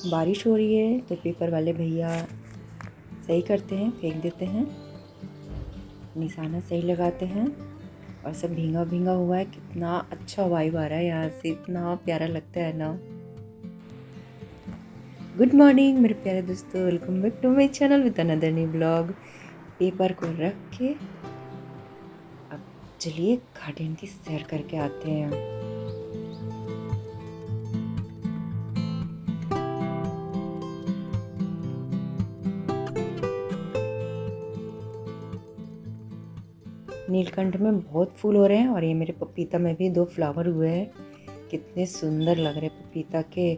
बारिश हो रही है तो पेपर वाले भैया सही करते हैं, फेंक देते हैं, निशाना सही लगाते हैं और सब भींगा भींगा हुआ है। कितना अच्छा वाइब आ रहा है यहाँ से, इतना प्यारा लगता है ना। गुड मॉर्निंग मेरे प्यारे दोस्तों, welcome back to my channel with another new blog. Paper को रख के अब चलिए गार्डन की सैर करके आते हैं। नीलकंठ में बहुत फूल हो रहे हैं और ये मेरे पपीता में भी 2 फ्लावर हुए हैं। कितने सुंदर लग रहे पपीता के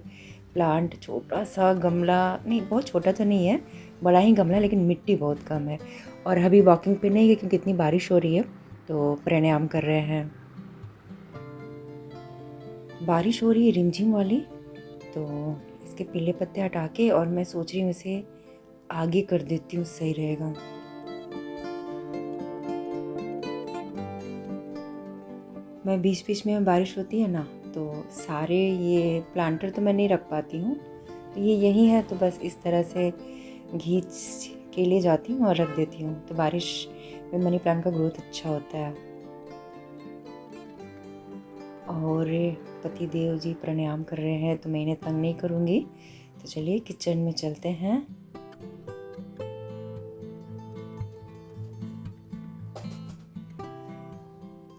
प्लांट। छोटा सा गमला, नहीं बहुत छोटा तो नहीं है, बड़ा ही गमला, लेकिन मिट्टी बहुत कम है। और अभी वॉकिंग पे नहीं है क्योंकि इतनी बारिश हो रही है, तो प्राणायाम कर रहे हैं। बारिश हो रही है रिमझिम वाली, तो इसके पीले पत्ते हटा के और मैं सोच रही हूँ इसे आगे कर देती हूँ, सही रहेगा। मैं बीच बीच में बारिश होती है ना, तो सारे ये प्लांटर तो मैं नहीं रख पाती हूँ, तो ये यही है, तो बस इस तरह से घींच के ले जाती हूँ और रख देती हूँ। तो बारिश में मनी प्लांट का ग्रोथ अच्छा होता है। और पति देव जी प्राणायाम कर रहे हैं, तो मैं इन्हें तंग नहीं करूँगी। तो चलिए किचन में चलते हैं।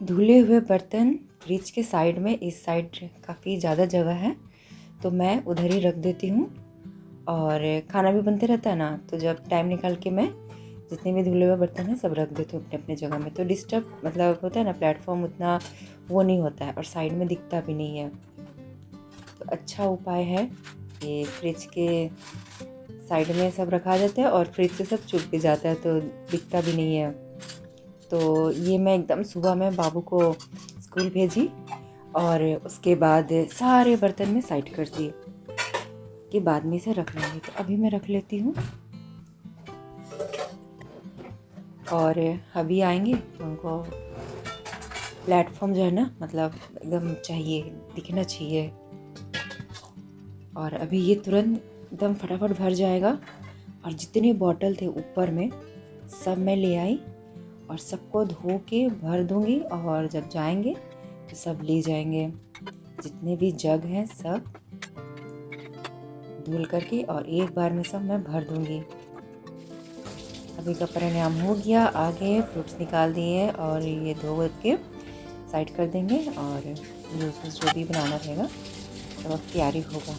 धुले हुए बर्तन फ्रिज के साइड में, इस साइड काफ़ी ज़्यादा जगह है, तो मैं उधर ही रख देती हूँ। और खाना भी बनते रहता है ना, तो जब टाइम निकाल के मैं जितने भी धुले हुए बर्तन हैं सब रख देती हूँ अपने अपने जगह में। तो डिस्टर्ब मतलब होता है ना, प्लेटफॉर्म उतना वो नहीं होता है और साइड में दिखता भी नहीं है। तो अच्छा उपाय है ये, फ्रिज के साइड में सब रखा जाता है और फ्रिज से सब चुप भी जाता है, तो दिखता भी नहीं है। तो ये मैं एकदम सुबह में बाबू को स्कूल भेजी और उसके बाद सारे बर्तन में साइड कर दी कि बाद में इसे रख लेंगे। तो अभी मैं रख लेती हूँ और अभी आएंगे तो उनको प्लेटफॉर्म जो है ना, मतलब एकदम चाहिए, दिखना चाहिए। और अभी ये तुरंत एकदम फटाफट भर जाएगा। और जितने बॉटल थे ऊपर में सब मैं ले आई और सबको धो के भर दूंगी, और जब जाएंगे तो सब ले जाएंगे। जितने भी जग हैं सब धुल करके और एक बार में सब मैं भर दूंगी। अभी का प्राणायाम हो गया, आगे फ्रूट्स निकाल दिए और ये धो के साइड कर देंगे और जूस जो भी बनाना रहेगा सब अब तैयारी होगा।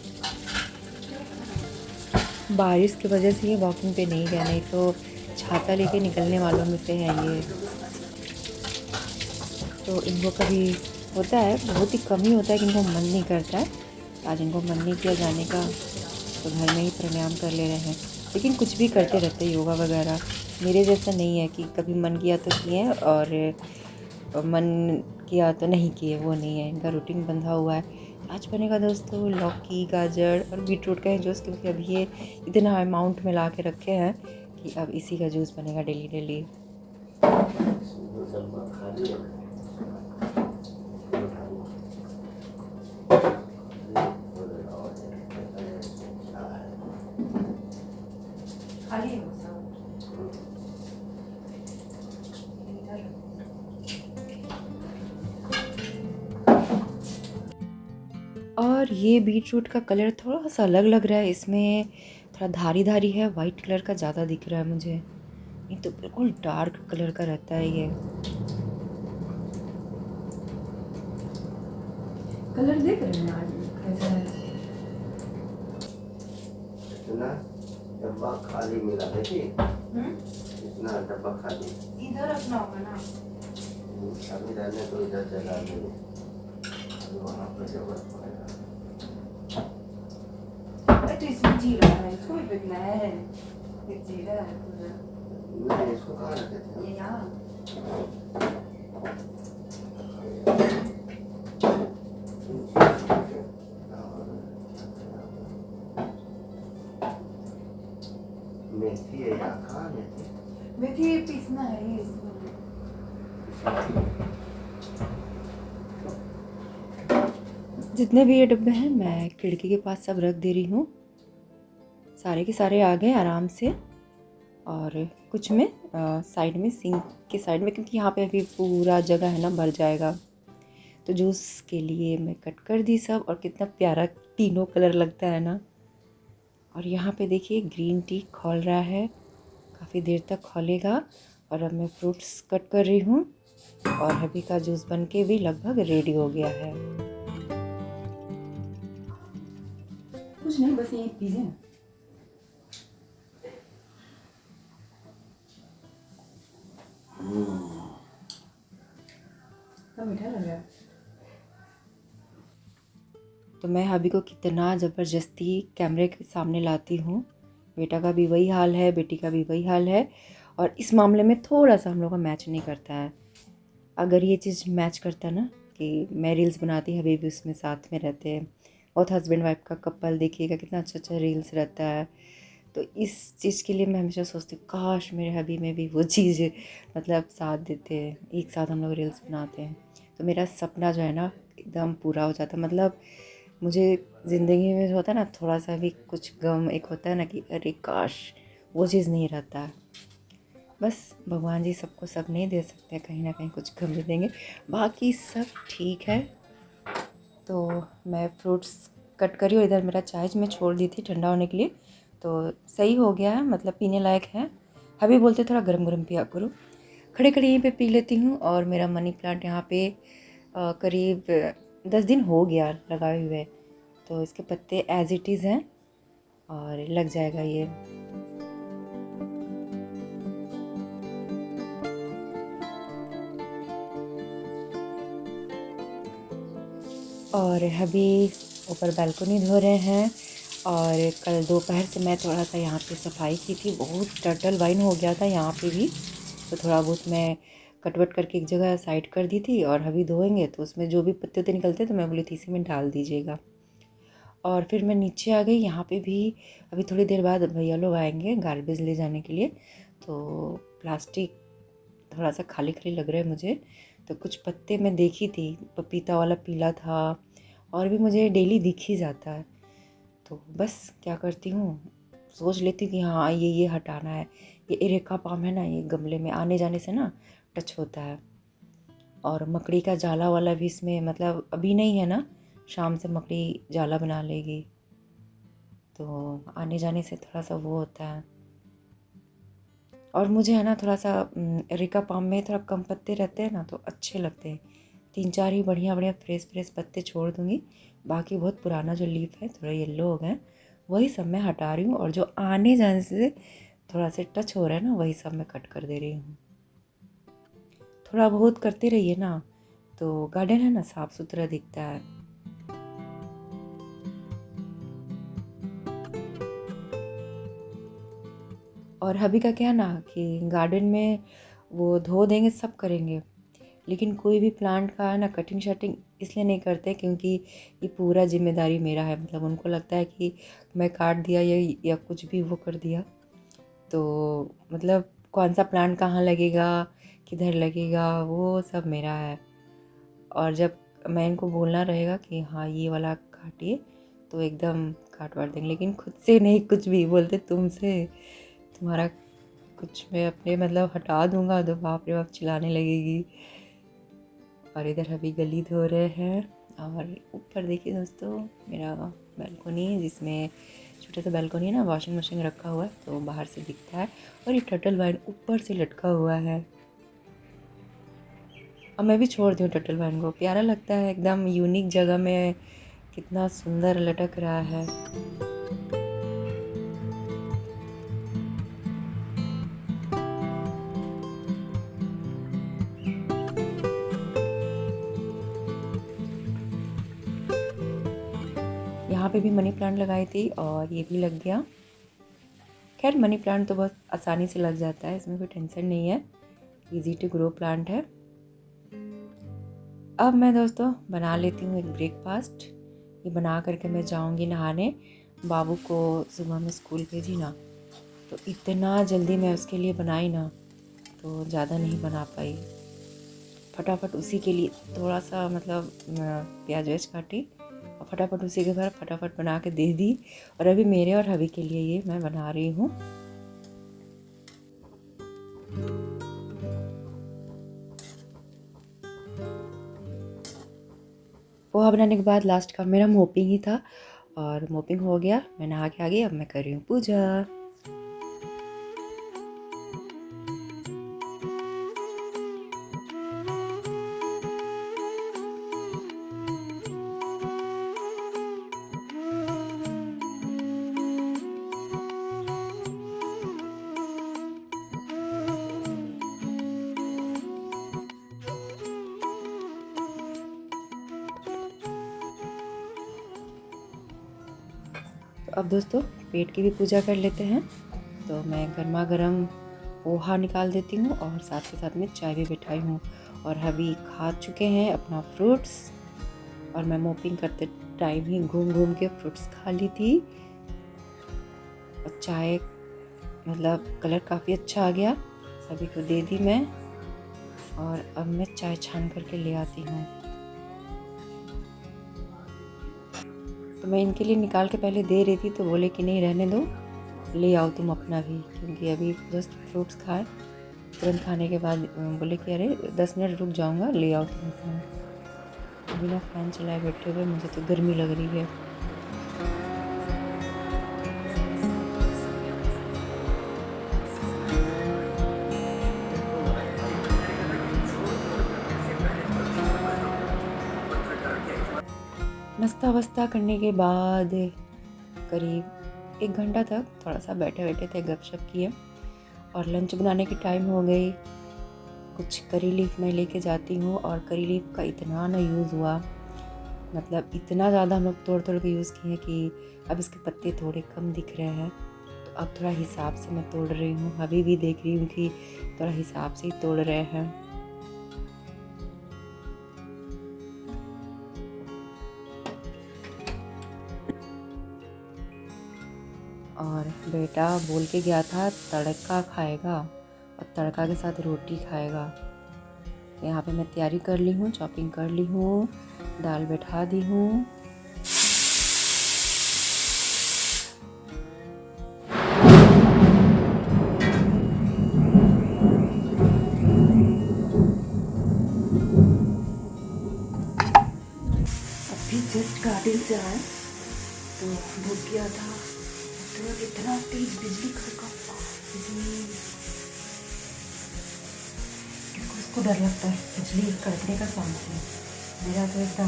बारिश की वजह से ये वॉकिंग पे नहीं गया, नहीं तो छाता लेके निकलने वालों में से है ये। तो इनको कभी होता है, बहुत ही कम ही होता है कि इनको मन नहीं करता है। आज इनको मन नहीं किया जाने का, तो घर में ही प्राणायाम कर ले रहे हैं। लेकिन कुछ भी करते रहते हैं, योगा वगैरह। मेरे जैसा नहीं है कि कभी मन किया तो किए और मन किया तो नहीं किए, वो नहीं है। इनका रूटीन बंधा हुआ है। आज बनेगा दोस्तों लौकी, गाजर और बीटरूट का जूस, क्योंकि अभी ये इतना अमाउंट में ला के रखे हैं कि अब इसी का जूस बनेगा डेली डेली। और ये बीटरूट का कलर थोड़ा सा अलग लग रहा है, इसमें थोड़ा धारी धारी है, वाइट कलर का ज़्यादा दिख रहा है मुझे। नहीं तो बिल्कुल डार्क कलर का रहता है ये। कलर देख रहे हैं आज कैसा है। इतना डब्बा खाली मिला, देखिए इतना डब्बा खाली इधर रखना होगा ना। अभी रहने तो इधर जला दो, वहाँ पर जरूरत पड़ेगा। तो इसमें जीरा है, इसको भी फेंकना है। ये जीरा है पूरा। नहीं, इसको कहाँ रखे थे? ये यहाँ मेथी है, यहाँ कहाँ मेथी? मेथी पीसना है ये इसमें। जितने भी ये डब्बे हैं मैं खिड़की के पास सब रख दे रही हूँ, सारे के सारे आ गए आराम से। और कुछ में साइड में, सिंक के साइड में, क्योंकि यहाँ पे अभी पूरा जगह है ना, भर जाएगा। तो जूस के लिए मैं कट कर दी सब, और कितना प्यारा तीनों कलर लगता है ना। और यहाँ पे देखिए ग्रीन टी खौल रहा है, काफ़ी देर तक खौलेगा। और अब मैं फ्रूट्स कट कर रही हूँ, और अभी का जूस बन के भी लगभग रेडी हो गया है। कुछ नहीं, बस ये पीजे मीठा लग रहा है। तो मैं अभी को कितना ज़बरदस्ती कैमरे के सामने लाती हूँ। बेटा का भी वही हाल है, बेटी का भी वही हाल है। और इस मामले में थोड़ा सा हम लोग का मैच नहीं करता है। अगर ये चीज़ मैच करता ना कि मैं रील्स बनाती, हबी भी उसमें साथ में रहते हैं, बहुत हस्बैंड वाइफ का कपल देखिएगा कितना अच्छा अच्छा रील्स रहता है। तो इस चीज़ के लिए मैं हमेशा सोचती हूँ काश मेरे हबी में भी वो चीज़ मतलब साथ देते हैं, एक साथ हम लोग रील्स बनाते हैं, तो मेरा सपना जो है ना एकदम पूरा हो जाता। मतलब मुझे ज़िंदगी में जो होता है ना, थोड़ा सा भी कुछ गम एक होता है ना कि अरे काश वो चीज़ नहीं रहता। बस भगवान जी सबको सब नहीं दे सकते, कहीं ना कहीं कुछ गम भी देंगे, बाकी सब ठीक है। तो मैं फ्रूट्स कट करी और इधर मेरा चाय मैं छोड़ दी थी ठंडा होने के लिए, तो सही हो गया है, मतलब पीने लायक है। अभी बोलते थोड़ा गरम गरम पिया करो, खड़े खड़े यहीं पे पी लेती हूँ। और मेरा मनी प्लांट यहाँ पे करीब 10 दिन हो गया लगाए हुए, तो इसके पत्ते एज इट इज़ हैं और लग जाएगा ये। और अभी ऊपर बालकनी धो रहे हैं। और कल दोपहर से मैं थोड़ा सा यहाँ पे सफाई की थी, बहुत टर्टल वाइन हो गया था यहाँ पे भी, तो थोड़ा बहुत मैं कटवट करके एक जगह साइड कर दी थी। और अभी धोएंगे तो उसमें जो भी पत्ते उत्ते निकलते तो मैं बोली थी इसी में डाल दीजिएगा। और फिर मैं नीचे आ गई, यहाँ पे भी अभी थोड़ी देर बाद भैया लोग आएंगे गार्बेज ले जाने के लिए, तो प्लास्टिक थोड़ा सा खाली खाली लग रहा है मुझे। तो कुछ पत्ते मैं देखी थी, पपीता वाला पीला था, और भी मुझे डेली दिख ही जाता है। तो बस क्या करती हूँ, सोच लेती हूँ कि हाँ ये हटाना है। ये एरेका पाम है ना, ये गमले में आने जाने से ना टच होता है। और मकड़ी का जाला वाला भी इसमें, मतलब अभी नहीं है ना, शाम से मकड़ी जाला बना लेगी, तो आने जाने से थोड़ा सा वो होता है। और मुझे है ना थोड़ा सा एरिका पाम में थोड़ा कम पत्ते रहते हैं ना, तो अच्छे लगते हैं। 3-4 ही बढ़िया बढ़िया फ्रेश फ्रेश पत्ते छोड़ दूँगी, बाकी बहुत पुराना जो लीफ है थोड़ा येलो हो गए, वही सब मैं हटा रही हूँ। और जो आने जाने से थोड़ा से टच हो रहा है ना, वही सब मैं कट कर दे रही हूँ। थोड़ा बहुत करते रहिए ना, तो गार्डन है ना साफ सुथरा दिखता है। और अभी का क्या ना कि गार्डन में वो धो देंगे, सब करेंगे, लेकिन कोई भी प्लांट का ना कटिंग शटिंग इसलिए नहीं करते क्योंकि ये पूरा जिम्मेदारी मेरा है। मतलब उनको लगता है कि मैं काट दिया या कुछ भी वो कर दिया, तो मतलब कौन सा प्लांट कहाँ लगेगा, किधर लगेगा, वो सब मेरा है। और जब मैं इनको बोलना रहेगा कि हाँ ये वाला काटिए, तो एकदम काट वाट देंगे, लेकिन खुद से नहीं कुछ भी बोलते। तुमसे तुम्हारा कुछ मैं अपने मतलब हटा दूंगा तो बाप रे बाप चिल्लाने लगेगी। और इधर अभी गली धो रहे हैं। और ऊपर देखिए दोस्तों मेरा बालकनी, जिसमें छोटा सा बालकनी है ना, वॉशिंग मशीन रखा हुआ है तो बाहर से दिखता है। और ये टर्टल वाइन ऊपर से लटका हुआ है। अब मैं भी छोड़ दी हूँ टर्टल वाइन को, प्यारा लगता है, एकदम यूनिक जगह में कितना सुंदर लटक रहा है। यहाँ पे भी मनी प्लांट लगाई थी और ये भी लग गया। खैर मनी प्लांट तो बहुत आसानी से लग जाता है, इसमें कोई टेंशन नहीं है, इजी टू ग्रो प्लांट है। अब मैं दोस्तों बना लेती हूँ एक ब्रेकफास्ट। ये बना करके मैं जाऊँगी नहाने, बाबू को सुबह में स्कूल भेजी ना, तो इतना जल्दी मैं उसके लिए बनाई ना, तो ज़्यादा नहीं बना पाई। फटाफट उसी के लिए थोड़ा सा मतलब प्याज व्याज काटी और फटाफट उसी के बाद फटाफट बना के दे दी। और अभी मेरे और हबी के लिए ये मैं बना रही हूँ। पोहा बनाने के बाद लास्ट का मेरा मोपिंग ही था, और मोपिंग हो गया, मैं नहा के आ गई। अब मैं कर रही हूँ पूजा। तो अब दोस्तों पेट की भी पूजा कर लेते हैं। तो मैं गर्मा गर्म पोहा निकाल देती हूँ और साथ के साथ में चाय भी बिठाई हूँ। और अभी खा चुके हैं अपना फ्रूट्स, और मैं मोपिंग करते टाइम ही घूम घूम के फ्रूट्स खा ली थी। और चाय मतलब कलर काफ़ी अच्छा आ गया, सभी को दे दी मैं। और अब मैं चाय छान करके ले आती हूँ। तो मैं इनके लिए निकाल के पहले दे रही थी, तो बोले कि नहीं रहने दो, ले आओ तुम अपना भी, क्योंकि अभी जस्ट फ्रूट्स खाए। तुरंत खाने के बाद बोले कि अरे 10 मिनट रुक जाऊंगा, ले आओ तुम अपना। बिना फ़ैन चलाए बैठे हुए, मुझे तो गर्मी लग रही है। नाश्ता वास्ता करने के बाद करीब 1 घंटा तक थोड़ा सा बैठे बैठे थे, गपशप किए। और लंच बनाने की टाइम हो गई। कुछ करी लीफ मैं लेके जाती हूँ, और करी लीफ का इतना ना यूज़ हुआ, मतलब इतना ज़्यादा हम लोग तोड़ तोड़ के यूज़ किए कि अब इसके पत्ते थोड़े कम दिख रहे हैं। तो अब थोड़ा हिसाब से मैं तोड़ रही हूँ। अभी भी देख रही हूँ कि थोड़ा हिसाब से ही तोड़ रहे हैं। और बेटा बोल के गया था तड़का खाएगा, और तड़का के साथ रोटी खाएगा। यहाँ पे मैं तैयारी कर ली हूँ, चॉपिंग कर ली हूँ, दाल बैठा दी हूँ। अभी जस्ट गार्डन से आए तो भूख गया था, तो इतना तेज बिजली खड़का, बिजली किसको डर लगता है बिजली कड़कने का साउंड से। मेरा तो एकदम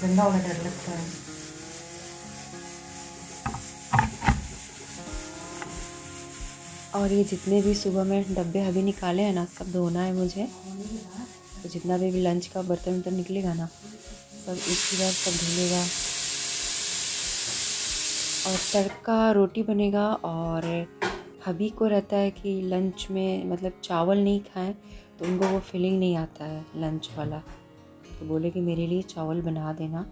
गंदा वाला डर लगता है। और ये जितने भी सुबह में डब्बे अभी निकाले हैं ना, सब धोना है मुझे। तो जितना भी लंच का बर्तन वर्तन निकलेगा ना, सब एक ही बार सब धुलेगा। और तड़का रोटी बनेगा। और हबी को रहता है कि लंच में मतलब चावल नहीं खाएं, तो उनको वो फीलिंग नहीं आता है लंच वाला। तो बोले कि मेरे लिए चावल बना देना।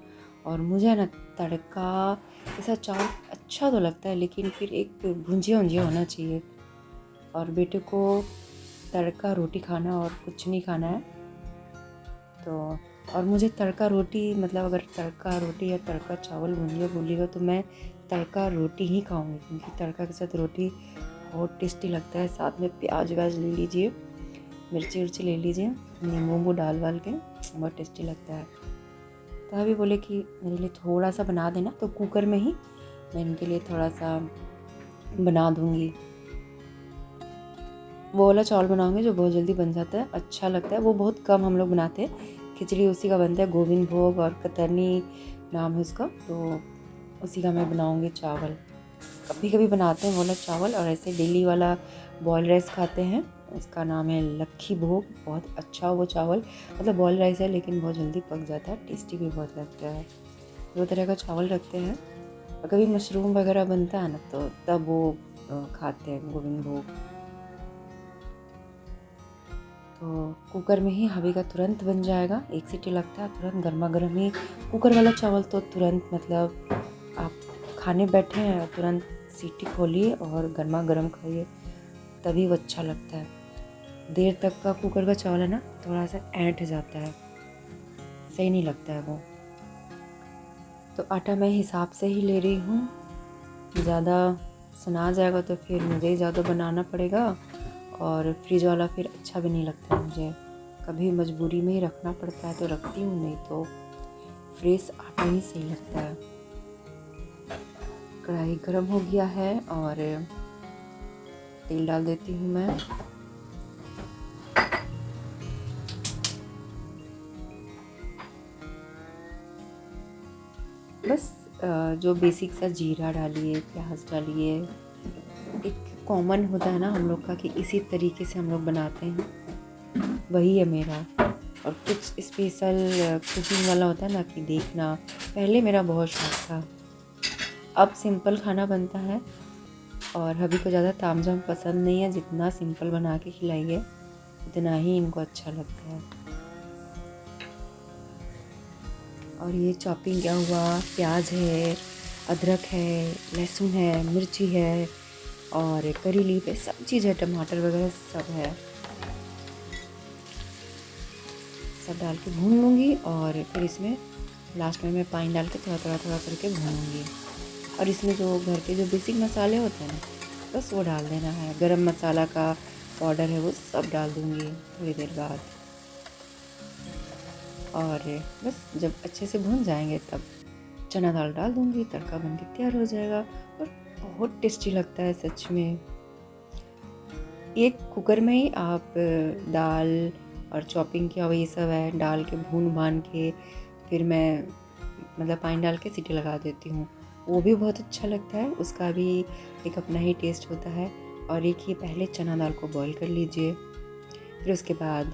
और मुझे ना तड़का के साथ चावल अच्छा तो लगता है, लेकिन फिर एक भुंजिया वुंजिया होना चाहिए। और बेटे को तड़का रोटी खाना और कुछ नहीं खाना है। तो और मुझे तड़का रोटी मतलब अगर तड़का रोटी या तड़का चावल भुंजिया बोलिएगा तो मैं तड़का रोटी ही खाऊंगी, क्योंकि तड़का के साथ रोटी बहुत टेस्टी लगता है। साथ में प्याज व्याज ले लीजिए, मिर्ची उर्ची ले लीजिए, नींबू वूम्बू डाल वाल के, बहुत टेस्टी लगता है। तो अभी बोले कि मेरे लिए थोड़ा सा बना देना, तो कुकर में ही मैं इनके लिए थोड़ा सा बना दूँगी। वो वाला चावल बनाऊंगी जो बहुत जल्दी बन जाता है, अच्छा लगता है। वो बहुत कम हम लोग बनाते हैं। खिचड़ी उसी का बनता है, गोविंद भोग और कतरनी नाम है उसका, तो उसी का मैं बनाऊंगी चावल। कभी कभी बनाते हैं वो वाला चावल, और ऐसे डेली वाला बॉयल राइस खाते हैं, उसका नाम है लक्खी भोग। बहुत अच्छा वो चावल, मतलब बॉयल राइस है लेकिन बहुत जल्दी पक जाता है, टेस्टी भी बहुत लगता है। 2 तरह का चावल रखते हैं। और कभी मशरूम वगैरह बनता है ना, तो तब वो खाते हैं गोविंद भोग। तो कुकर में ही हबी का तुरंत बन जाएगा, 1 सीटी लगता है, तुरंत गर्मा गर्म ही। कुकर वाला चावल तो तुरंत मतलब आप खाने बैठे हैं, तुरंत सीटी खोलिए और गर्मा गर्म खाइए, तभी वो अच्छा लगता है। देर तक का कुकर का चावल है ना, थोड़ा सा ऐंठ जाता है, सही नहीं लगता है वो। तो आटा मैं हिसाब से ही ले रही हूँ, ज़्यादा सना जाएगा तो फिर मुझे ही ज़्यादा बनाना पड़ेगा और फ्रिज वाला फिर अच्छा भी नहीं लगता है मुझे। कभी मजबूरी में ही रखना पड़ता है तो रखती हूँ, नहीं तो फ्रेश आटा ही सही लगता है। कढ़ाई गर्म हो गया है और तेल डाल देती हूँ मैं। बस जो बेसिक सा जीरा डालिए, प्याज डालिए, एक कॉमन होता है ना हम लोग का कि इसी तरीके से हम लोग बनाते हैं, वही है मेरा। और कुछ स्पेशल कुकिंग वाला होता है ना कि देखना, पहले मेरा बहुत शौक था। अब सिंपल खाना बनता है और हबी को ज़्यादा तामझाम पसंद नहीं है, जितना सिंपल बना के खिलाइए उतना ही इनको अच्छा लगता है। और ये चॉपिंग क्या हुआ, प्याज है, अदरक है, लहसुन है, मिर्ची है और करी लीफ है, सब चीज़ है, टमाटर वगैरह सब है। सब डाल के भून लूँगी और फिर इसमें लास्ट में मैं पानी डाल के थोड़ा थोड़ा थोड़ा करके भूनूँगी। और इसमें जो घर के जो बेसिक मसाले होते हैं ना, बस वो डाल देना है। गरम मसाला का पाउडर है वो सब डाल दूँगी थोड़ी देर बाद। और बस जब अच्छे से भून जाएंगे तब चना दाल डाल दूँगी, तड़का बन के तैयार हो जाएगा और बहुत टेस्टी लगता है सच में। एक कुकर में ही आप दाल और चॉपिंग किया हुआ ये सब है डाल के भून भान के फिर मैं मतलब पानी डाल के सीटी लगा देती हूँ, वो भी बहुत अच्छा लगता है। उसका भी एक अपना ही टेस्ट होता है। और एक ही पहले चना दाल को बॉईल कर लीजिए, फिर उसके बाद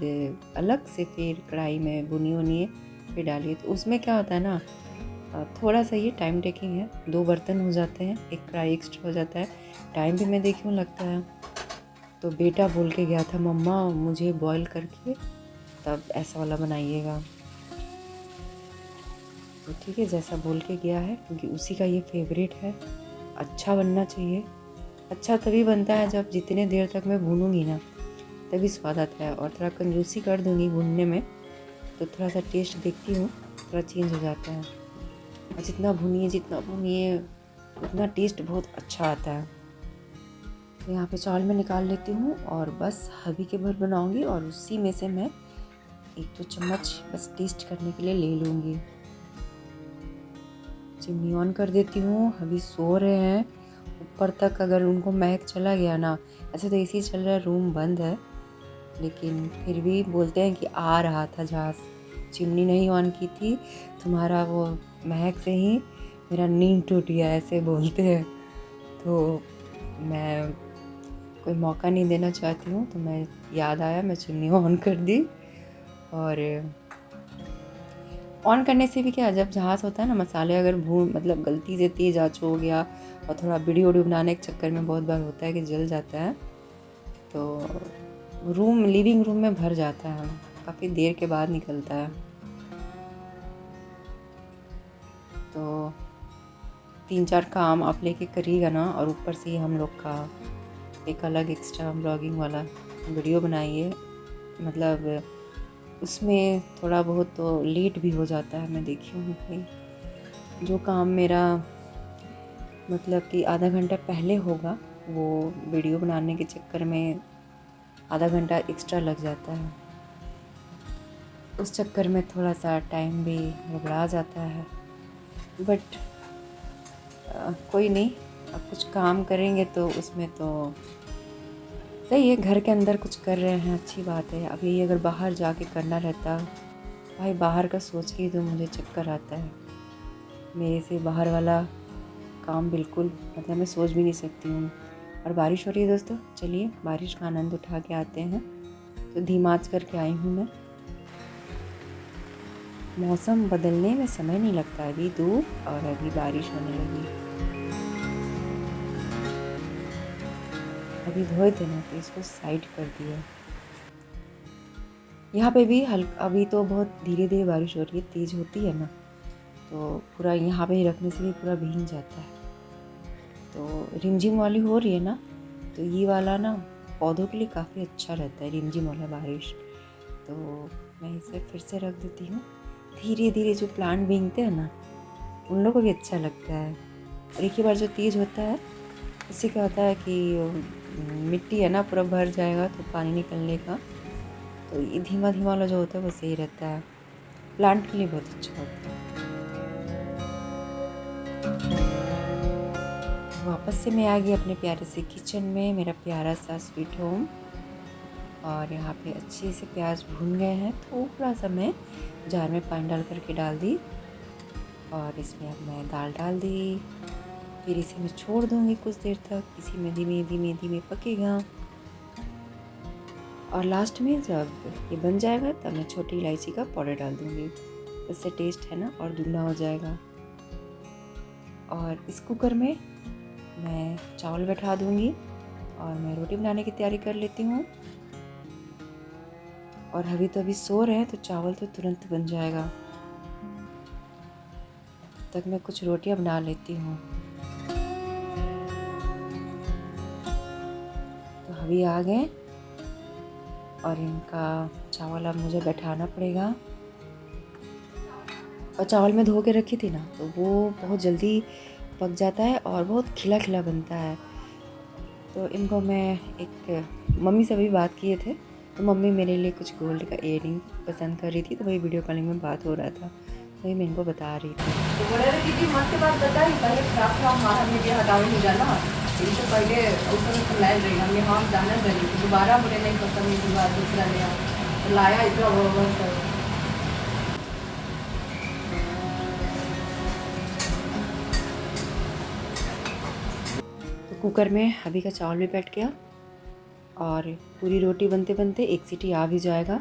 अलग से फिर कढ़ाई में भुनी हुई फिर डालिए। तो उसमें क्या होता है ना, थोड़ा सा ये टाइम टेकिंग है, 2 बर्तन हो जाते हैं, एक कढ़ाई एक्स्ट्रा हो जाता है, टाइम भी मैं देखी हूँ लगता है। तो बेटा बोल के गया था, मम्मा मुझे बॉईल करके तब ऐसा वाला बनाइएगा। तो ठीक है, जैसा बोल के गया है, क्योंकि उसी का ये फेवरेट है। अच्छा बनना चाहिए। अच्छा तभी बनता है जब जितने देर तक मैं भूनूंगी ना तभी स्वाद आता है। और थोड़ा कंजूसी कर दूंगी भूनने में तो थोड़ा सा टेस्ट देखती हूँ थोड़ा चेंज हो जाता है। और जितना भूनिए उतना टेस्ट बहुत अच्छा आता है। तो यहाँ पे चावल में निकाल लेती हूँ और बस हबी के भर बनाऊंगी और उसी में से मैं 1-2 चम्मच बस टेस्ट करने के लिए ले लूँगी। चिमनी ऑन कर देती हूँ। हबी सो रहे हैं ऊपर तक, अगर उनको महक चला गया ना, ऐसे तो एसी चल रहा है, रूम बंद है, लेकिन फिर भी बोलते हैं कि आ रहा था झांस, चिमनी नहीं ऑन की थी, तुम्हारा वो महक से ही मेरा नींद टूट गया, ऐसे बोलते हैं। तो मैं कोई मौका नहीं देना चाहती हूँ, तो मैं याद आया मैं चिमनी ऑन कर दी। और ऑन करने से भी क्या, जब झांस होता है ना, मसाले अगर भून मतलब गलती से तेज आँच हो गया और थोड़ा वीडियो बनाने के चक्कर में बहुत बार होता है कि जल जाता है, तो लिविंग रूम में भर जाता है, काफ़ी देर के बाद निकलता है। तो 3-4 काम आप लेके करिएगा ना, और ऊपर से हम लोग का एक अलग एक्स्ट्रा ब्लॉगिंग वाला वीडियो बनाइए, मतलब उसमें थोड़ा बहुत तो लेट भी हो जाता है। मैं देखी हूँ कि जो काम मेरा मतलब कि आधा घंटा पहले होगा, वो वीडियो बनाने के चक्कर में आधा घंटा एक्स्ट्रा लग जाता है। उस चक्कर में थोड़ा सा टाइम भी गड़बड़ा जाता है। बट कोई नहीं, अब कुछ काम करेंगे तो उसमें तो सही है, घर के अंदर कुछ कर रहे हैं अच्छी बात है। अब यही अगर बाहर जाके करना रहता, भाई बाहर का सोच के ही तो मुझे चक्कर आता है। मेरे से बाहर वाला काम बिल्कुल मतलब मैं सोच भी नहीं सकती हूँ। और बारिश हो रही है दोस्तों, चलिए बारिश का आनंद उठा के आते हैं। तो धीमा आंच करके आई हूँ मैं। मौसम बदलने में समय नहीं लगता, अभी धूप और अभी बारिश होने लगी। अभी धोए थे ना तो इसको साइड कर दिया। यहाँ पे भी अभी तो बहुत धीरे धीरे बारिश हो रही है, तेज़ होती है ना तो पूरा यहाँ पे ही रखने से भी पूरा भीग जाता है। तो रिमझिम वाली हो रही है ना, तो ये वाला ना पौधों के लिए काफ़ी अच्छा रहता है, रिमझिम वाला बारिश। तो मैं इसे फिर से रख देती हूँ। धीरे धीरे जो प्लांट भीगते हैं ना, उन लोगों को भी अच्छा लगता है। और एक ही बार जो तीज होता है उससे क्या होता है कि मिट्टी है ना पूरा भर जाएगा तो पानी निकलने का, तो ये धीमा धीमा वाला जो होता है वो सही रहता है, प्लांट के लिए बहुत अच्छा होता है। वापस से मैं आ गई अपने प्यारे से किचन में, मेरा प्यारा सा स्वीट होम। और यहाँ पे अच्छे से प्याज भून गए हैं। थोड़ा सा मैं जार में पानी डाल करके डाल दी और इसमें अब मैं दाल डाल दी। फिर इसे मैं छोड़ दूँगी कुछ देर तक, इसी में धीमे धीमे धीमे पकेगा। और लास्ट में जब ये बन जाएगा तब मैं छोटी इलायची का पाउडर डाल दूँगी, इससे टेस्ट है ना और दुगना हो जाएगा। और इस कुकर में मैं चावल बैठा दूँगी और मैं रोटी बनाने की तैयारी कर लेती हूँ। और अभी तो अभी सो रहे हैं तो चावल तो तुरंत बन जाएगा। तब तक मैं कुछ रोटियां बना लेती हूँ। तो अभी आ गए और इनका चावल अब मुझे बैठाना पड़ेगा। और चावल मैं धो के रखी थी ना तो वो बहुत जल्दी पक जाता है और बहुत खिला खिला बनता है। तो इनको मैं एक मम्मी से भी बात किए थे, तो मम्मी मेरे लिए कुछ गोल्ड का इयररिंग पसंद कर रही थी, तो वही वीडियो कॉलिंग में बात हो रहा था, वही मैं इनको बता रही थी। तो बोले रे दीदी मस्त बात बताई, पहले खराब खराब हमारा मीडिया हटावे नहीं जाना, इससे पहले उसमें फैलाए रहेगा। हमने हम जाना करी तो दोबारा बोले नहीं पसंद नहीं बात दूसरा लिया तो लाया इतना बराबर सब। तो कुकर में अभी का चावल भी बैठ गया और पूरी रोटी बनते बनते एक सीटी आ भी जाएगा।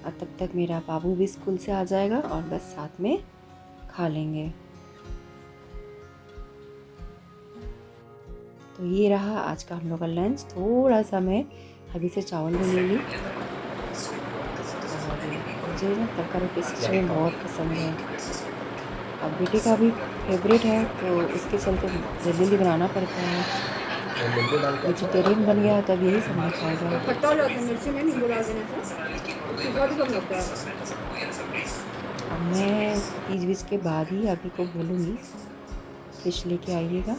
और तब तक मेरा बाबू भी स्कूल से आ जाएगा और बस साथ में खा लेंगे। तो ये रहा आज का हम लोग का लंच। थोड़ा सा मैं अभी से चावल भी ले ली और मुझे ना तड़का रोटी सच में बहुत पसंद है। अब बेटे का भी फेवरेट है तो उसके चलते जल्दी जल्दी बनाना पड़ता है। वेजिटेरियन बन गया तो अब यही सब नहीं खाएगा। खट्टा हो जाता है मिर्ची में नींबू डाल देने से बहुत कम लगता है। अब मैं तीज बीज के बाद ही अभी को बोलूँगी फिश लेके आइएगा।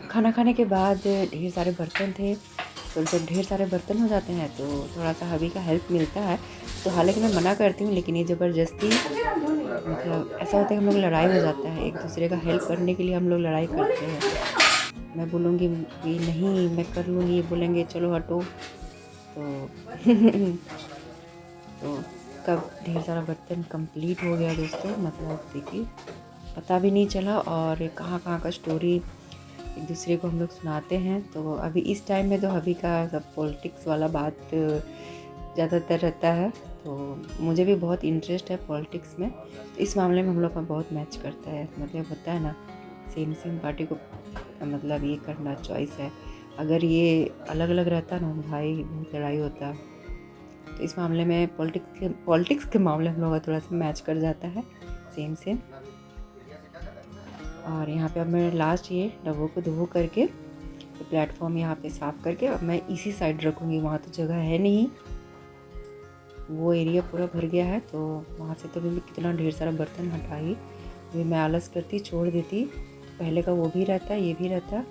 खाना खाने के बाद ढेर सारे बर्तन थे, तो जब ढेर सारे बर्तन हो जाते हैं तो थोड़ा सा हबी का हेल्प मिलता है। तो हालांकि मैं मना करती हूँ लेकिन ये ज़बरदस्ती मतलब ऐसा होता है कि हम लोग लड़ाई हो जाता है, एक दूसरे का हेल्प करने के लिए हम लोग लड़ाई करते हैं। मैं बोलूँगी कि नहीं मैं कर लूँगी, बोलेंगे चलो हटो। तो तो कब ढेर सारा बर्तन कंप्लीट हो गया दोस्तों, मतलब देखिए पता भी नहीं चला और कहाँ कहाँ का स्टोरी एक दूसरे को हम लोग सुनाते हैं। तो अभी इस टाइम में तो अभी का सब पॉलिटिक्स वाला बात ज़्यादातर रहता है, तो मुझे भी बहुत इंटरेस्ट है पॉलिटिक्स में। तो इस मामले में हम लोग का बहुत मैच करता है, मतलब होता है ना सेम सेम पार्टी को मतलब ये करना चॉइस है। अगर ये अलग अलग रहता ना भाई बहुत लड़ाई होता। तो इस मामले में पॉलिटिक्स के मामले हम लोग का थोड़ा सा मैच कर जाता है सेम सेम। और यहाँ पे अब मैं लास्ट ये डब्बों को धो करके तो प्लेटफॉर्म यहाँ पे साफ़ करके अब मैं इसी साइड रखूँगी, वहाँ तो जगह है नहीं, वो एरिया पूरा भर गया है। तो वहाँ से तो भी कितना ढेर सारा बर्तन हटाई, भी मैं आलस करती छोड़ देती। पहले का वो भी रहता ये भी रहता,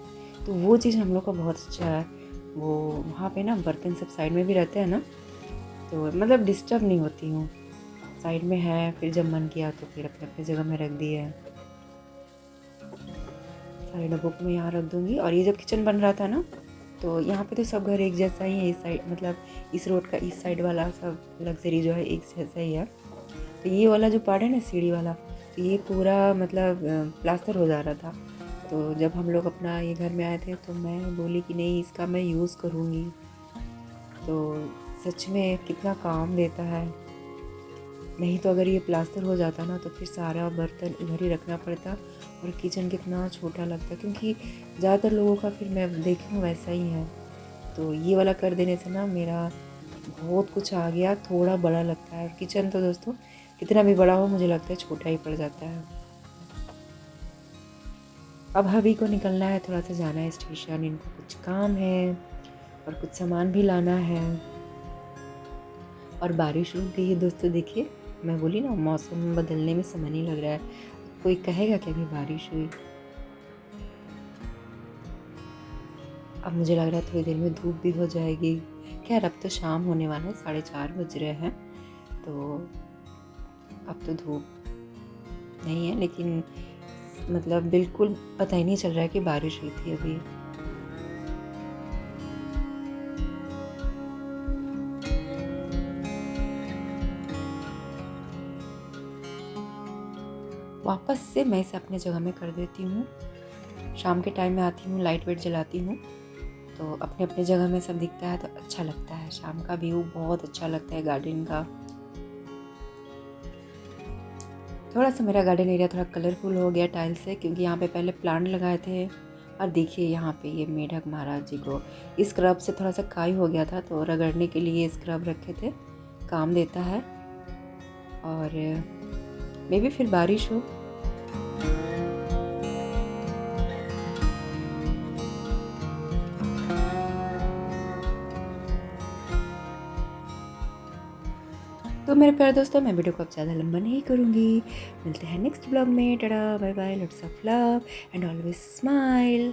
तो वो चीज़ हम लोग का बहुत अच्छा है। वो वहाँ पे ना बर्तन सब साइड में भी रहते हैं ना, तो मतलब डिस्टर्ब नहीं होती हूँ, साइड में है। फिर जब मन किया तो फिर अपने अपने जगह में रख दिए। सारे डब्बों को मैं यहाँ रख दूँगी। और ये जब किचन बन रहा था ना तो यहाँ पे तो सब घर एक जैसा ही है, इस साइड मतलब इस रोड का इस साइड वाला सब लग्जरी जो है एक जैसा ही है। तो ये वाला जो पार्ट है ना सीढ़ी वाला, तो ये पूरा मतलब प्लास्टर हो जा रहा था। तो जब हम लोग अपना ये घर में आए थे तो मैं बोली कि नहीं इसका मैं यूज़ करूँगी। तो सच में कितना काम देता है। नहीं तो अगर ये प्लास्टर हो जाता ना तो फिर सारा बर्तन इधर ही रखना पड़ता और किचन कितना छोटा लगता, क्योंकि ज़्यादातर लोगों का फिर मैं देखी हूँ वैसा ही है। तो ये वाला कर देने से ना मेरा बहुत कुछ आ गया, थोड़ा बड़ा लगता है। और किचन तो दोस्तों कितना भी बड़ा हो मुझे लगता है छोटा ही पड़ जाता है। अब हबी को निकलना है, थोड़ा सा जाना है स्टेशन, इनको कुछ काम है। और कुछ सामान भी लाना है। और बारिश रुक गई है दोस्तों। देखिए, मैं बोली ना मौसम बदलने में समय नहीं लग रहा है। कोई कहेगा कि अभी बारिश हुई। अब मुझे लग रहा है थोड़ी देर में धूप भी हो जाएगी। खैर अब तो शाम होने वाला है, 4:30 बज रहे हैं, तो अब तो धूप नहीं है, लेकिन मतलब बिल्कुल पता ही नहीं चल रहा है कि बारिश हुई थी अभी। वापस से मैं इसे अपने जगह में कर देती हूँ। शाम के टाइम में आती हूँ, लाइट वेट जलाती हूँ, तो अपने अपने जगह में सब दिखता है तो अच्छा लगता है। शाम का व्यू बहुत अच्छा लगता है गार्डन का। थोड़ा सा मेरा गार्डन एरिया थोड़ा कलरफुल हो गया टाइल से, क्योंकि यहाँ पे पहले प्लांट लगाए थे। और देखिए यहाँ पे ये मेढक महाराज जी को इस स्क्रब से थोड़ा सा काई हो गया था, तो रगड़ने के लिए स्क्रब रखे थे, काम देता है। और मे भी फिर बारिश हो। तो मेरे प्यारे दोस्तों, मैं वीडियो को अब ज़्यादा लंबा नहीं करूँगी। मिलते हैं नेक्स्ट ब्लॉग में। Ta-ta bye bye, lots of love and always smile.